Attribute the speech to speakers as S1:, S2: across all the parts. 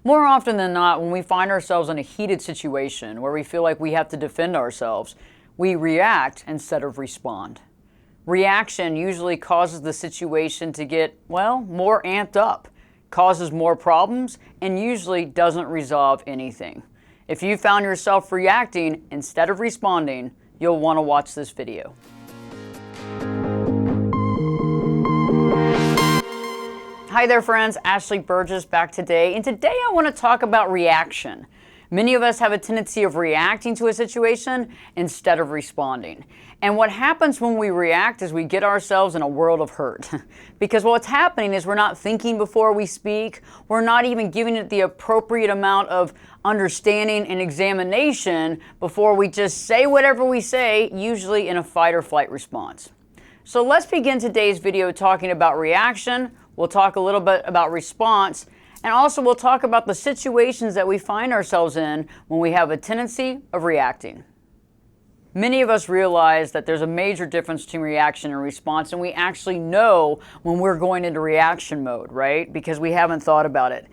S1: More often than not, when we find ourselves in a heated situation where we feel like we have to defend ourselves, we react instead of respond. Reaction usually causes the situation to get, well, more amped up, causes more problems, and usually doesn't resolve anything. If you found yourself reacting instead of responding, you'll want to watch this video. Hi there friends, Berges back today, and today I want to talk about reaction. Many of us have a tendency of reacting to a situation instead of responding. And what happens when we react is we get ourselves in a world of hurt. Because what's happening is we're not thinking before we speak, we're not even giving it the appropriate amount of understanding and examination before we just say whatever we say, usually in a fight or flight response. So let's begin today's video talking about reaction. We'll talk a little bit about response, and also we'll talk about the situations that we find ourselves in when we have a tendency of reacting. Many of us realize that there's a major difference between reaction and response, and we actually know when we're going into reaction mode, right? Because we haven't thought about it.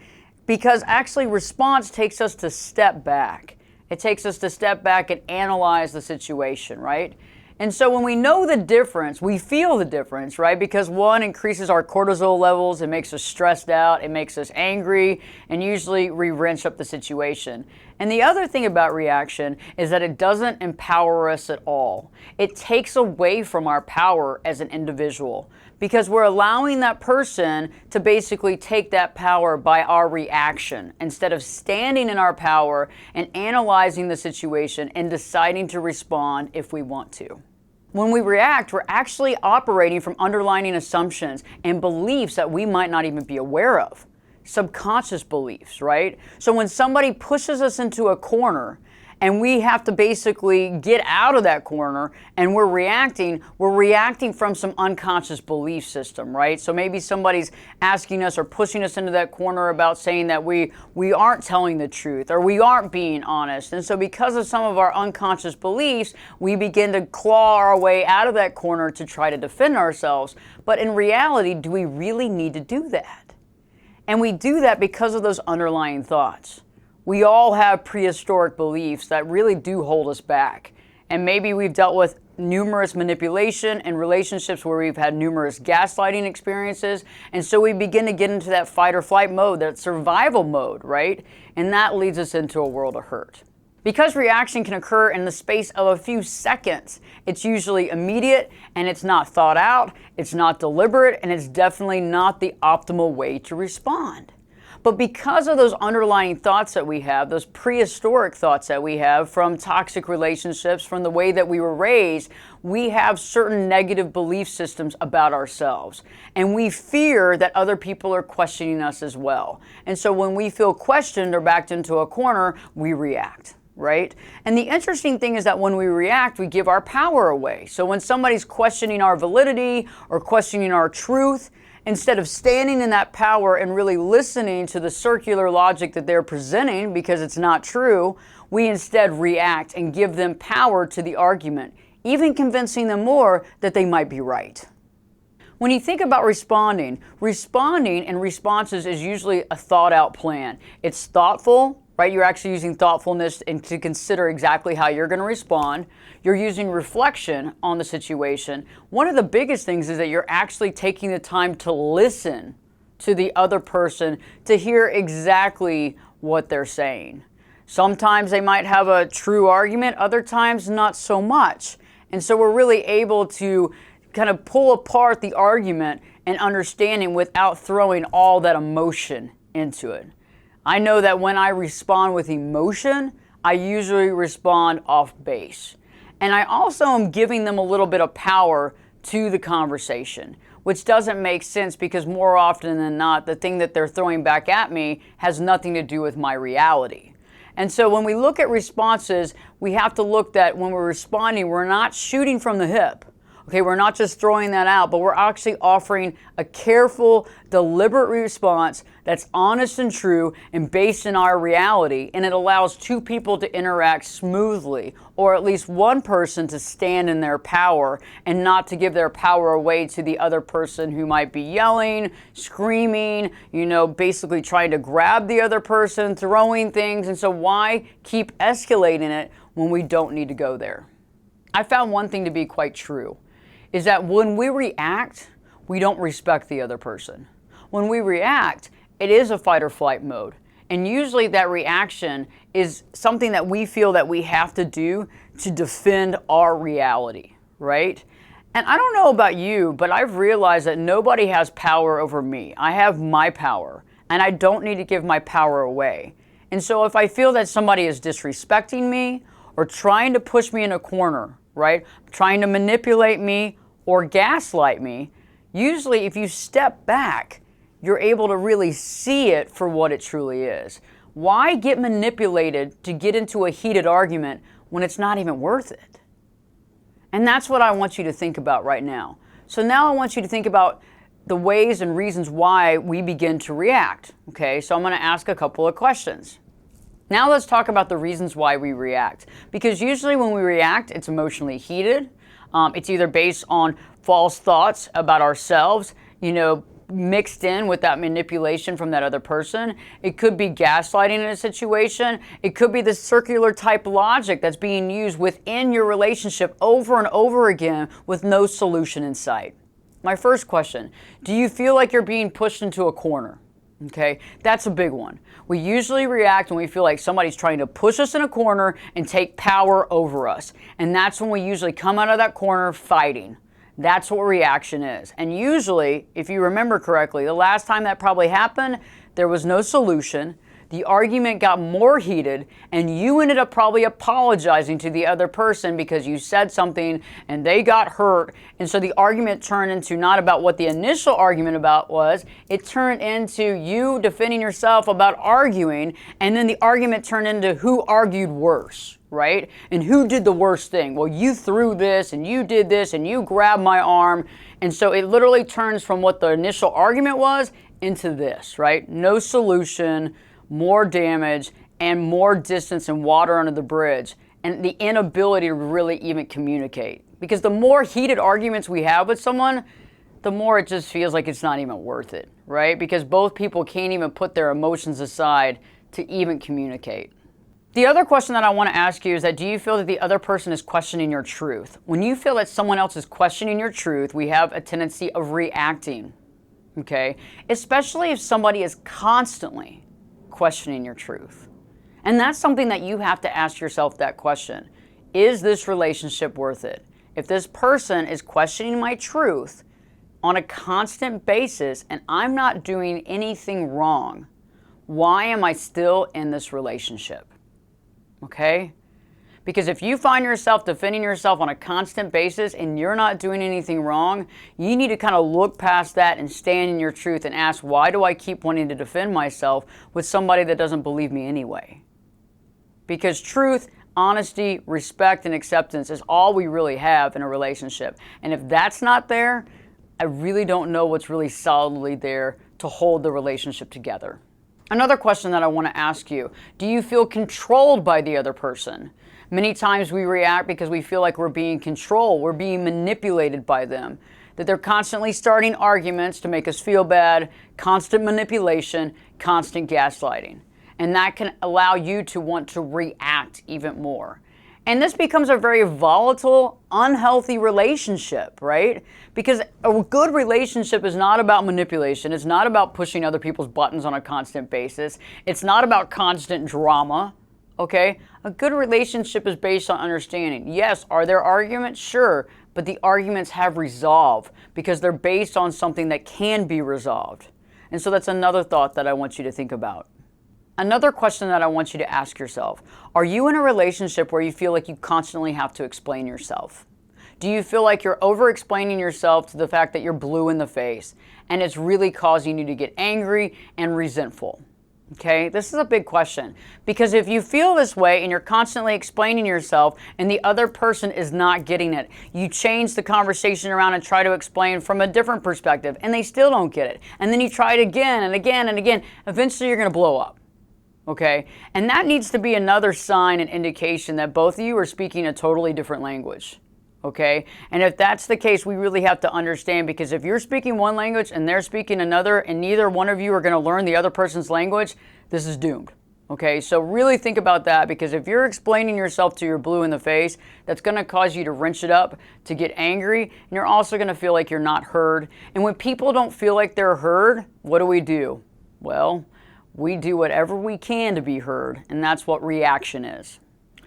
S1: Because actually response takes us to step back. It takes us to step back and analyze the situation, right? And so when we know the difference, we feel the difference, right? Because one increases our cortisol levels, it makes us stressed out, it makes us angry, and usually we wrench up the situation. And the other thing about reaction is that it doesn't empower us at all. It takes away from our power as an individual, because we're allowing that person to basically take that power by our reaction instead of standing in our power and analyzing the situation and deciding to respond if we want to. When we react, we're actually operating from underlying assumptions and beliefs that we might not even be aware of. Subconscious beliefs, right? So when somebody pushes us into a corner and we have to basically get out of that corner and we're reacting from some unconscious belief system, right? So maybe somebody's asking us or pushing us into that corner about saying that we aren't telling the truth or we aren't being honest. And so because of some of our unconscious beliefs, we begin to claw our way out of that corner to try to defend ourselves. But in reality, do we really need to do that? And we do that because of those underlying thoughts. We all have prehistoric beliefs that really do hold us back. And maybe we've dealt with numerous manipulation and relationships where we've had numerous gaslighting experiences. And so we begin to get into that fight or flight mode, that survival mode, right? And that leads us into a world of hurt. Because reaction can occur in the space of a few seconds, it's usually immediate and it's not thought out, it's not deliberate, and it's definitely not the optimal way to respond. But because of those underlying thoughts that we have, those prehistoric thoughts that we have from toxic relationships, from the way that we were raised, we have certain negative belief systems about ourselves. And we fear that other people are questioning us as well. And so when we feel questioned or backed into a corner, we react. Right? And the interesting thing is that when we react, we give our power away. So when somebody's questioning our validity or questioning our truth, instead of standing in that power and really listening to the circular logic that they're presenting because it's not true, we instead react and give them power to the argument, even convincing them more that they might be right. When you think about responding and responses is usually a thought out plan. It's thoughtful, right? You're actually using thoughtfulness and to consider exactly how you're going to respond. You're using reflection on the situation. One of the biggest things is that you're actually taking the time to listen to the other person to hear exactly what they're saying. Sometimes they might have a true argument, other times not so much. And so we're really able to kind of pull apart the argument and understanding without throwing all that emotion into it. I know that when I respond with emotion, I usually respond off base. And I also am giving them a little bit of power to the conversation, which doesn't make sense because more often than not, the thing that they're throwing back at me has nothing to do with my reality. And so when we look at responses, we have to look that when we're responding, we're not shooting from the hip. Okay, we're not just throwing that out, but we're actually offering a careful, deliberate response that's honest and true and based in our reality, and it allows two people to interact smoothly, or at least one person to stand in their power and not to give their power away to the other person who might be yelling, screaming, basically trying to grab the other person, throwing things. And so why keep escalating it when we don't need to go there? I found one thing to be quite true, is that when we react, we don't respect the other person. When we react, it is a fight or flight mode. And usually that reaction is something that we feel that we have to do to defend our reality, right? And I don't know about you, but I've realized that nobody has power over me. I have my power, and I don't need to give my power away. And so if I feel that somebody is disrespecting me or trying to push me in a corner, right, trying to manipulate me or gaslight me, usually if you step back, you're able to really see it for what it truly is. Why get manipulated to get into a heated argument when it's not even worth it? And that's what I want you to think about right now. So now I want you to think about the ways and reasons why we begin to react. Okay, so I'm going to ask a couple of questions. Now let's talk about the reasons why we react. Because usually when we react, it's emotionally heated. It's either based on false thoughts about ourselves, mixed in with that manipulation from that other person. It could be gaslighting in a situation. It could be the circular type logic that's being used within your relationship over and over again with no solution in sight. My first question, do you feel like you're being pushed into a corner? Okay, that's a big one. We usually react when we feel like somebody's trying to push us in a corner and take power over us. And that's when we usually come out of that corner fighting. That's what reaction is. And usually, if you remember correctly, the last time that probably happened, there was no solution. The argument got more heated, and you ended up probably apologizing to the other person because you said something and they got hurt. And so the argument turned into not about what the initial argument about was, it turned into you defending yourself about arguing, and then the argument turned into who argued worse, right? And who did the worst thing? Well, you threw this and you did this and you grabbed my arm. And so it literally turns from what the initial argument was into this, right? No solution, more damage, and more distance and water under the bridge, and the inability to really even communicate. Because the more heated arguments we have with someone, the more it just feels like it's not even worth it, right? Because both people can't even put their emotions aside to even communicate. The other question that I want to ask you is that, do you feel that the other person is questioning your truth? When you feel that someone else is questioning your truth, we have a tendency of reacting, okay? Especially if somebody is constantly questioning your truth. And that's something that you have to ask yourself that question. Is this relationship worth it? If this person is questioning my truth on a constant basis and I'm not doing anything wrong, why am I still in this relationship? Okay? Because if you find yourself defending yourself on a constant basis and you're not doing anything wrong, you need to kind of look past that and stand in your truth and ask, why do I keep wanting to defend myself with somebody that doesn't believe me anyway? Because truth, honesty, respect, and acceptance is all we really have in a relationship. And if that's not there, I really don't know what's really solidly there to hold the relationship together. Another question that I want to ask you, do you feel controlled by the other person? Many times we react because we feel like we're being controlled, we're being manipulated by them, that they're constantly starting arguments to make us feel bad, constant manipulation, constant gaslighting. And that can allow you to want to react even more. And this becomes a very volatile, unhealthy relationship, right? Because a good relationship is not about manipulation. It's not about pushing other people's buttons on a constant basis. It's not about constant drama. Okay? A good relationship is based on understanding. Yes, are there arguments? Sure, but the arguments have resolve because they're based on something that can be resolved. And so that's another thought that I want you to think about. Another question that I want you to ask yourself, are you in a relationship where you feel like you constantly have to explain yourself? Do you feel like you're over-explaining yourself to the fact that you're blue in the face and it's really causing you to get angry and resentful? Okay, this is a big question, because if you feel this way and you're constantly explaining yourself and the other person is not getting it, you change the conversation around and try to explain from a different perspective and they still don't get it. And then you try it again and again and again. Eventually you're going to blow up. Okay, and that needs to be another sign and indication that both of you are speaking a totally different language. Okay, and if that's the case, we really have to understand, because if you're speaking one language and they're speaking another and neither one of you are going to learn the other person's language, this is doomed. Okay, so really think about that, because if you're explaining yourself to your blue in the face, that's going to cause you to wrench it up, to get angry, and you're also going to feel like you're not heard. And when people don't feel like they're heard, what do? Well, we do whatever we can to be heard, and that's what reaction is.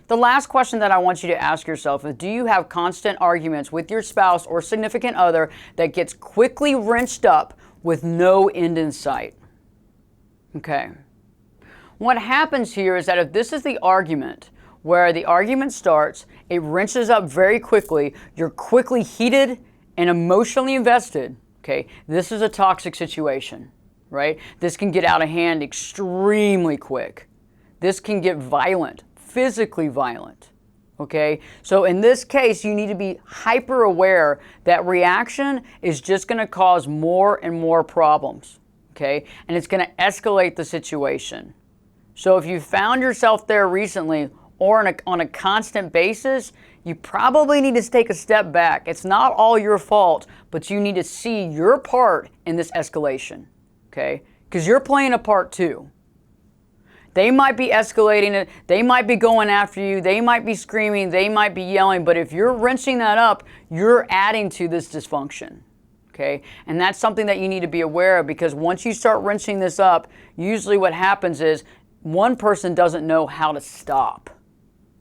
S1: The last question that I want you to ask yourself is, do you have constant arguments with your spouse or significant other that gets quickly wrenched up with no end in sight? Okay. What happens here is that if this is the argument, where the argument starts, it wrenches up very quickly, you're quickly heated and emotionally invested, okay, this is a toxic situation, right? This can get out of hand extremely quick. This can get violent. Physically violent, okay? So in this case, you need to be hyper aware that reaction is just going to cause more and more problems, okay? And it's going to escalate the situation. So if you found yourself there recently or on a constant basis, you probably need to take a step back. It's not all your fault, but you need to see your part in this escalation, okay? Because you're playing a part too. They might be escalating it, they might be going after you, they might be screaming, they might be yelling, but if you're wrenching that up, you're adding to this dysfunction, okay? And that's something that you need to be aware of, because once you start wrenching this up, usually what happens is one person doesn't know how to stop,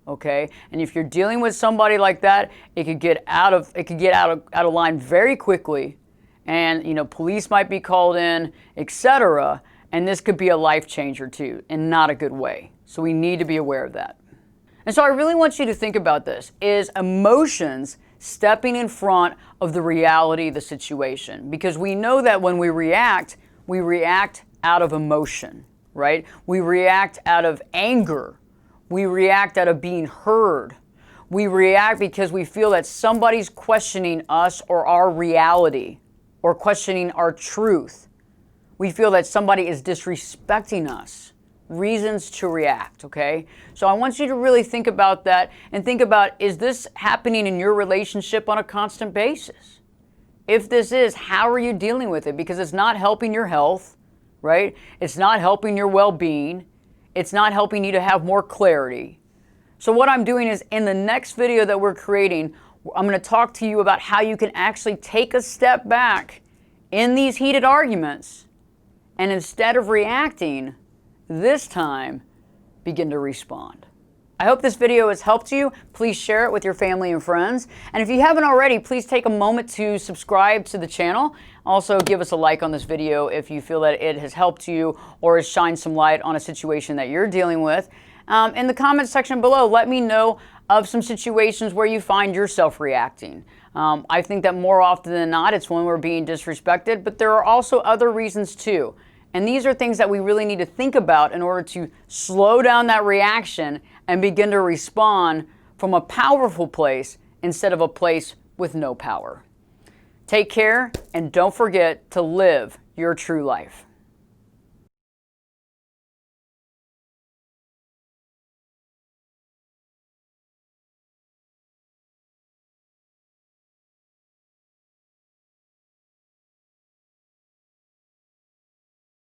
S1: okay? And if you're dealing with somebody like that, it could get out of line very quickly, and police might be called in, etc. And this could be a life changer too, and not a good way. So we need to be aware of that. And so I really want you to think about this. Is emotions stepping in front of the reality of the situation? Because we know that when we react out of emotion, right? We react out of anger. We react out of being heard. We react because we feel that somebody's questioning us or our reality, or questioning our truth. We feel that somebody is disrespecting us. Reasons to react, okay? So I want you to really think about that and think about, is this happening in your relationship on a constant basis? If this is, how are you dealing with it? Because it's not helping your health, right? It's not helping your well-being. It's not helping you to have more clarity. So what I'm doing is, in the next video that we're creating, I'm going to talk to you about how you can actually take a step back in these heated arguments, and instead of reacting, this time, begin to respond. I hope this video has helped you. Please share it with your family and friends. And if you haven't already, please take a moment to subscribe to the channel. Also, give us a like on this video if you feel that it has helped you or has shined some light on a situation that you're dealing with. In the comments section below, let me know of some situations where you find yourself reacting. I think that more often than not, it's when we're being disrespected, but there are also other reasons too. And these are things that we really need to think about in order to slow down that reaction and begin to respond from a powerful place instead of a place with no power. Take care, and don't forget to live your true life.